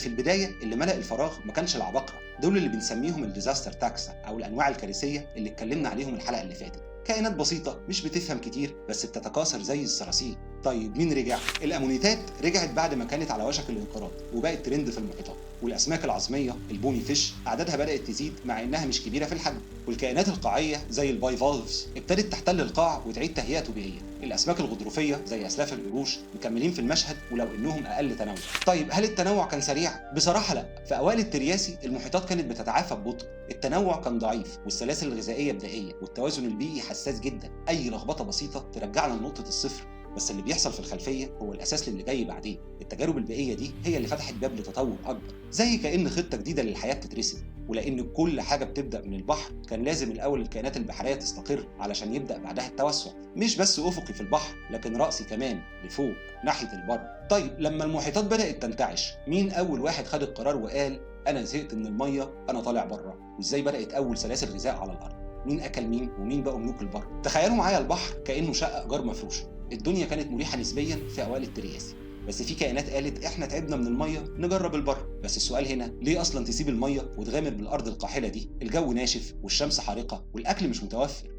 في البداية اللي ملأ الفراغ ما كانش العباقرة، دول اللي بنسميهم الديزاستر تاكسا أو الأنواع الكارثية اللي اتكلمنا عليهم الحلقة اللي فاتت. كائنات بسيطة مش بتفهم كتير بس بتتكاثر زي الصراصير. طيب مين رجع؟ الأمونيتات رجعت بعد ما كانت على وشك الانقراض وبقت ترند في المحيطات، والأسماك العظمية البوني فيش أعدادها بدأت تزيد مع إنها مش كبيرة في الحجم، والكائنات القاعية زي البايفولفز ابتدت تحتل القاع وتعيد تهيئة طبيعية. الأسماك الغضروفية زي أسلاف القروش مكملين في المشهد ولو إنهم أقل تنوع. طيب هل التنوع كان سريع؟ بصراحة لا، في أوائل الترياسي المحيطات كانت بتتعافى ببطء، التنوع كان ضعيف والسلاسل الغذائية بدائية والتوازن البيئي حساس جدا، أي لخبطة بسيطة ترجعنا لنقطة الصفر. بس اللي بيحصل في الخلفية هو الأساس للي جاي بعدين. التجارب البيئية دي هي اللي فتحت باب لتطور أكبر، زي كأن خطة جديدة للحياة بتترسم. ولأن كل حاجة بتبدأ من البحر كان لازم الأول الكائنات البحرية تستقر علشان يبدأ بعدها التوسع، مش بس أفقي في البحر لكن رأسي كمان لفوق ناحية البر. طيب لما المحيطات بدأت تنتعش، مين أول واحد خد القرار وقال أنا زهقت من المية أنا طالع بره؟ وإزاي بدأت أول سلاسل غذاء على الأرض؟ مين أكل مين ومين بقوا ملوك البر؟ تخيلوا معايا البحر كأنه شقة إيجار مفروشة. الدنيا كانت مريحة نسبيا في أوائل الترياسي، بس في كائنات قالت احنا تعبنا من الميه نجرب البر. بس السؤال هنا ليه اصلا تسيب الميه وتغامر بالارض القاحله دي؟ الجو ناشف والشمس حارقه والاكل مش متوفر.